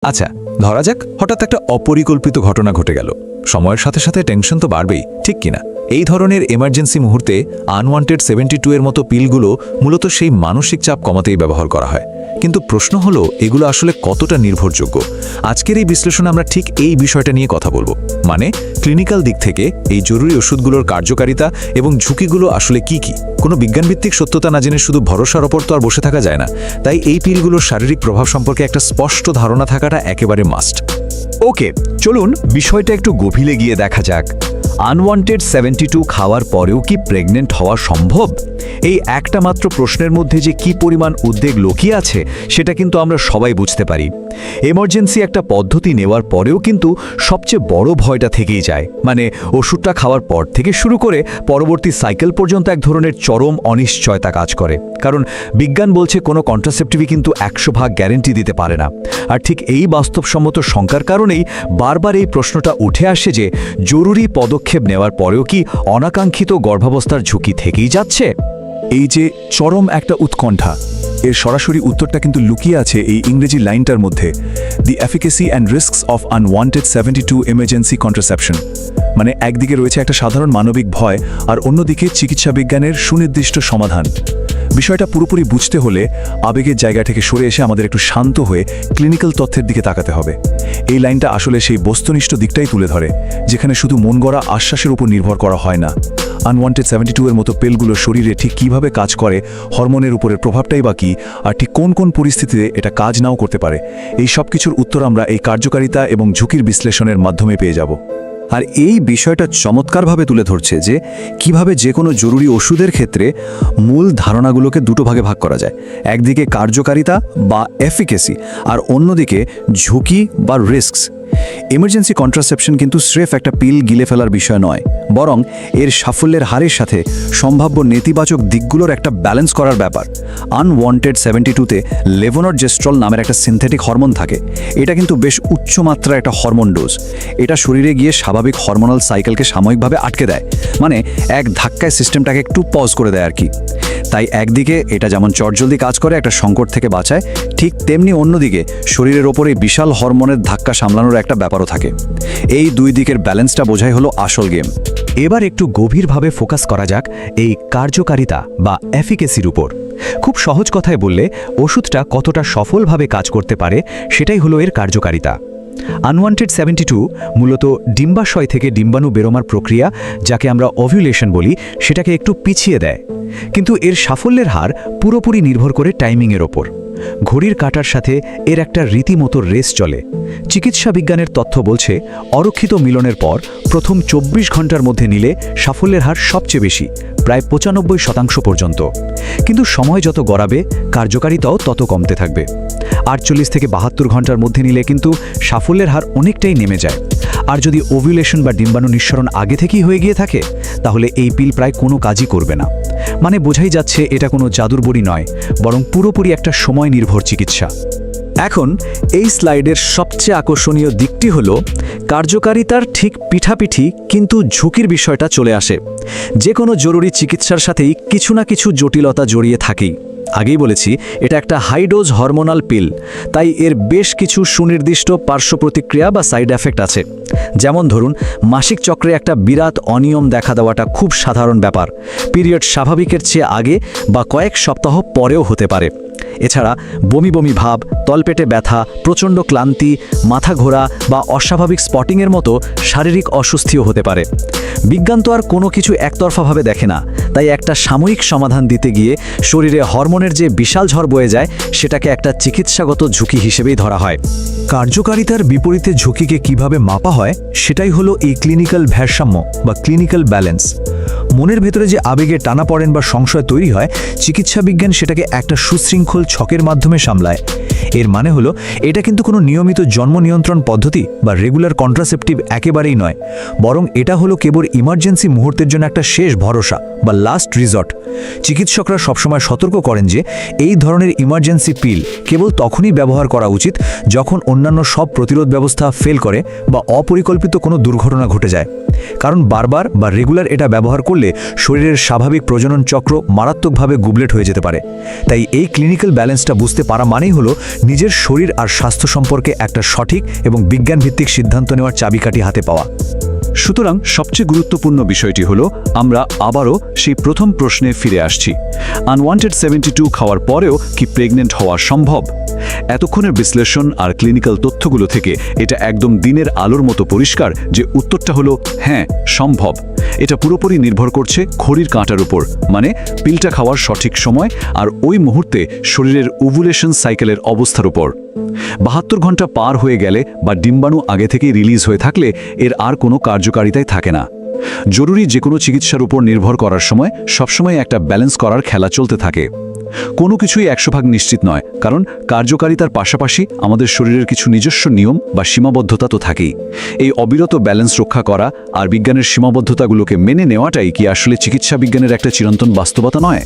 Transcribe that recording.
আচ্ছা, ধরা যাক হঠাৎ একটা অপরিকল্পিত ঘটনা ঘটে গেল। সময়ের সাথে সাথে টেনশন তো বাড়বেই, ঠিক কিনা? এই ধরনের এমার্জেন্সি মুহূর্তে আনওয়ান্টেড 72 এর মতো পিলগুলো মূলত সেই মানসিক চাপ কমাতেই ব্যবহার করা হয়। কিন্তু প্রশ্ন হলো, এগুলো আসলে কতটা নির্ভরযোগ্য? আজকের এই বিশ্লেষণে আমরা ঠিক এই বিষয়টা নিয়ে কথা বলবো। মানে ক্লিনিক্যাল দিক থেকে এই জরুরি ওষুধগুলোর কার্যকারিতা এবং ঝুঁকিগুলো আসলে কি কি। কোনো বিজ্ঞানভিত্তিক সত্যতা না জেনে শুধু ভরসার ওপর তো আর বসে থাকা যায় না। তাই এই পিলগুলোর শারীরিক প্রভাব সম্পর্কে একটা স্পষ্ট ধারণা থাকাটা একেবারে মাস্ট। ওকে, চলুন বিষয়টা একটু গভীরে গিয়ে দেখা যাক। আনওয়ান্টেড 72 খাওয়ার পরেও কি প্রেগনেন্ট হওয়া সম্ভব? এই একটা মাত্র প্রশ্নের মধ্যে যে কি পরিমাণ উদ্বেগ লুকিয়ে আছে সেটা কিন্তু আমরা সবাই বুঝতে পারি। এমার্জেন্সি একটা পদ্ধতি নেওয়ার পরেও কিন্তু সবচেয়ে বড় ভয়টা থেকেই যায়। মানে ওষুধটা খাওয়ার পর থেকে শুরু করে পরবর্তী সাইকেল পর্যন্ত এক ধরনের চরম অনিশ্চয়তা কাজ করে। কারণ বিজ্ঞান বলছে কোনো কন্ট্রাসেপটিভই কিন্তু 100% গ্যারেন্টি দিতে পারে না। আর ঠিক এই বাস্তবসম্মত শঙ্কার কারণেই বারবার এই প্রশ্নটা উঠে আসে যে জরুরি পদক্ষেপ নেওয়ার পরেও কি অনাকাঙ্ক্ষিত গর্ভাবস্থার ঝুঁকি থেকেই যাচ্ছে? এই যে চরম একটা উৎকণ্ঠা, এর সরাসরি উত্তরটা কিন্তু লুকিয়ে আছে এই ইংরেজি লাইনটার মধ্যে, the efficacy and risks of unwanted 72 emergency contraception. মানে একদিকে রয়েছে একটা সাধারণ মানবিক ভয়, আর অন্যদিকে চিকিৎসা বিজ্ঞানের সুনির্দিষ্ট সমাধান। বিষয়টা পুরোপুরি বুঝতে হলে আবেগের জায়গা থেকে সরে এসে আমাদের একটু শান্ত হয়ে ক্লিনিক্যাল তথ্যের দিকে তাকাতে হবে। এই লাইনটা আসলে সেই বস্তুনিষ্ঠ দিকটাই তুলে ধরে, যেখানে শুধু মন গড়া আশ্বাসের উপর নির্ভর করা হয় না। আনওয়ান্টেড 72 এর মতো পিলগুলো শরীরে ঠিক কিভাবে কাজ করে, হরমোনের উপরের প্রভাবটাই বা কী, আর ঠিক কোন কোন পরিস্থিতিতে এটা কাজ নাও করতে পারে, এই সব কিছুর উত্তর আমরা এই কার্যকারিতা এবং ঝুঁকির বিশ্লেষণের মাধ্যমে পেয়ে যাব। আর এই বিষয়টা চমৎকারভাবে তুলে ধরছে যে কিভাবে যে কোনো জরুরি ওষুধের ক্ষেত্রে মূল ধারণাগুলোকে দুটো ভাগে ভাগ করা যায়। একদিকে কার্যকারিতা বা এফিকেসি, আর অন্যদিকে ঝুঁকি বা রিস্কস। এমার্জেন্সি কন্ট্রাসেপশন কিন্তু স্রেফ একটা পিল গিলে ফেলার বিষয় নয়, বরং এর সাফল্যের হারের সাথে সম্ভাব্য নেতিবাচক দিকগুলোর একটা ব্যালেন্স করার ব্যাপার। আনওয়ান্টেড 72তে লেভোনরজেস্ট্রল নামের একটা সিনথেটিক হরমোন থাকে। এটা কিন্তু বেশ উচ্চমাত্রার একটা হরমোন ডোজ। এটা শরীরে গিয়ে স্বাভাবিক হরমোনাল সাইকেলকে সাময়িকভাবে আটকে দেয়, মানে এক ধাক্কায় সিস্টেমটাকে একটু পজ করে দেয় আর কি। তাই একদিকে এটা যেমন চটজলদি কাজ করে একটা সংকট থেকে বাঁচায়, ঠিক তেমনি অন্যদিকে শরীরের ওপরে বিশাল হরমোনের ধাক্কা সামলানোর একটা ব্যাপারও থাকে। এই দুই দিকের ব্যালেন্সটা বোঝাই হলো আসল গেম। এবার একটু গভীরভাবে ফোকাস করা যাক এই কার্যকারিতা বা এফিকেসির উপর। খুব সহজ কথায় বললে ওষুধটা কতটা সফলভাবে কাজ করতে পারে সেটাই হলো এর কার্যকারিতা। আনওয়ান্টেড 72 মূলত ডিম্বাশয় থেকে ডিম্বাণু বেরোমার প্রক্রিয়া, যাকে আমরা ওভুলেশন বলি, সেটাকে একটু পিছিয়ে দেয়। কিন্তু এর সাফল্যের হার পুরোপুরি নির্ভর করে টাইমিংয়ের ওপর। ঘড়ির কাঁটার সাথে এর একটা রীতিমতো রেস চলে। চিকিৎসা বিজ্ঞানের তথ্য বলছে অরক্ষিত মিলনের পর প্রথম 24 ঘন্টার মধ্যে নিলে সাফল্যের হার সবচেয়ে বেশি, প্রায় 95% পর্যন্ত। কিন্তু সময় যত গড়াবে কার্যকারিতাও তত কমতে থাকবে। 48 থেকে 72 ঘন্টার মধ্যে নিলে কিন্তু সাফল্যের হার অনেকটাই নেমে যায়। আর যদি ওভুলেশন বা ডিম্বাণু নিঃসরণ আগে থেকেই হয়ে গিয়ে থাকে, তাহলে এই পিল প্রায় কোনো কাজই করবে না। মানে বোঝাই যাচ্ছে এটা কোনো জাদুর বড়ি নয়, বরং পুরোপুরি একটা সময় নির্ভর চিকিৎসা। এখন এই স্লাইডের সবচেয়ে আকর্ষণীয় দিকটি হলো কার্যকারিতার ঠিক পিঠাপিঠি কিন্তু ঝুঁকির বিষয়টা চলে আসে। যে কোনো জরুরি চিকিৎসার সাথেই কিছু না কিছু জটিলতা জড়িয়ে থাকেই। আগেই বলেছি এটা একটা হাইডোজ হরমোনাল পিল, তাই এর বেশ কিছু সুনির্দিষ্ট পার্শ্ব প্রতিক্রিয়া বা সাইড এফেক্ট আছে। যেমন ধরুন, মাসিক চক্রে একটা বিরাট অনিয়ম দেখা দেওয়াটা খুব সাধারণ ব্যাপার। পিরিয়ড স্বাভাবিকের চেয়ে আগে বা কয়েক সপ্তাহ পরেও হতে পারে। এছাড়া বমি বমি ভাব, তলপেটে ব্যথা, প্রচণ্ড ক্লান্তি, মাথা ঘোরা বা অস্বাভাবিক স্পটিংয়ের মতো শারীরিক অস্বস্তিও হতে পারে। বিজ্ঞান তো আর কোনো কিছু একতরফাভাবে দেখে না, তাই একটা সাময়িক সমাধান দিতে গিয়ে শরীরে হরমোনের যে বিশাল ঝড় বয়ে যায় সেটাকে একটা চিকিৎসাগত ঝুঁকি হিসেবেই ধরা হয়। কার্যকারিতার বিপরীতে ঝুঁকিকে কিভাবে মাপা হয় সেটাই হলো এই ক্লিনিক্যাল ভারসাম্য বা ক্লিনিক্যাল ব্যালেন্স। মনের ভেতরে যে আবেগের টানাপড়েন বা সংশয় তৈরি হয়, চিকিৎসা বিজ্ঞান সেটাকে একটা সুশৃঙ্খল ছকের মাধ্যমে সামলায়। এর মানে হলো এটা কিন্তু কোনো নিয়মিত জন্ম নিয়ন্ত্রণ পদ্ধতি বা রেগুলার কন্ট্রাসেপটিভ একেবারেই নয়, বরং এটা হলো কেবল ইমার্জেন্সি মুহূর্তের জন্য একটা শেষ ভরসা বা লাস্ট রিসর্ট। চিকিৎসকরা সবসময় সতর্ক করেন যে এই ধরনের ইমার্জেন্সি পিল কেবল তখনই ব্যবহার করা উচিত যখন অন্যান্য সব প্রতিরোধ ব্যবস্থা ফেল করে বা অপরিকল্পিত কোনো দুর্ঘটনা ঘটে যায়। কারণ বারবার বা রেগুলার এটা ব্যবহার করলে শরীরের স্বাভাবিক প্রজনন চক্র মারাত্মকভাবে গুবলেট হয়ে যেতে পারে। তাই এই ক্লিনিক্যাল ব্যালেন্সটা বুঝতে পারা মানেই হলো নিজের শরীর আর স্বাস্থ্য সম্পর্কে একটা সঠিক এবং বিজ্ঞানভিত্তিক সিদ্ধান্ত নেওয়ার চাবিকাঠি হাতে পাওয়া। সুতরাং সবচেয়ে গুরুত্বপূর্ণ বিষয়টি হলো আমরা আবারও সেই প্রথম প্রশ্নে ফিরে আসছি। আনওয়ান্টেড 72 খাওয়ার পরেও কি প্রেগনেন্ট হওয়া সম্ভব? এতক্ষণের বিশ্লেষণ আর ক্লিনিক্যাল তথ্যগুলো থেকে এটা একদম দিনের আলোর মতো পরিষ্কার যে উত্তরটা হলো হ্যাঁ, সম্ভব। এটা পুরোপুরি নির্ভর করছে ঘড়ির কাঁটার উপর, মানে পিলটা খাওয়ার সঠিক সময় আর ওই মুহূর্তে শরীরের ওভুলেশন সাইকেলের অবস্থার উপর। 72 ঘন্টা পার হয়ে গেলে বা ডিম্বাণু আগে থেকেই রিলিজ হয়ে থাকলে এর আর কোনো কার্যকারিতাই থাকে না। জরুরি যে কোনো চিকিৎসার উপর নির্ভর করার সময় সবসময় একটা ব্যালেন্স করার খেলা চলতে থাকে। কোনো কিছুই 100% নিশ্চিত নয়, কারণ কার্যকারিতার পাশাপাশি আমাদের শরীরের কিছু নিজস্ব নিয়ম বা সীমাবদ্ধতা তো থাকেই। এই অবিরত ব্যালেন্স রক্ষা করা আর বিজ্ঞানের সীমাবদ্ধতাগুলোকে মেনে নেওয়াটাই কি আসলে চিকিৎসা বিজ্ঞানের একটা চিরন্তন বাস্তবতা নয়?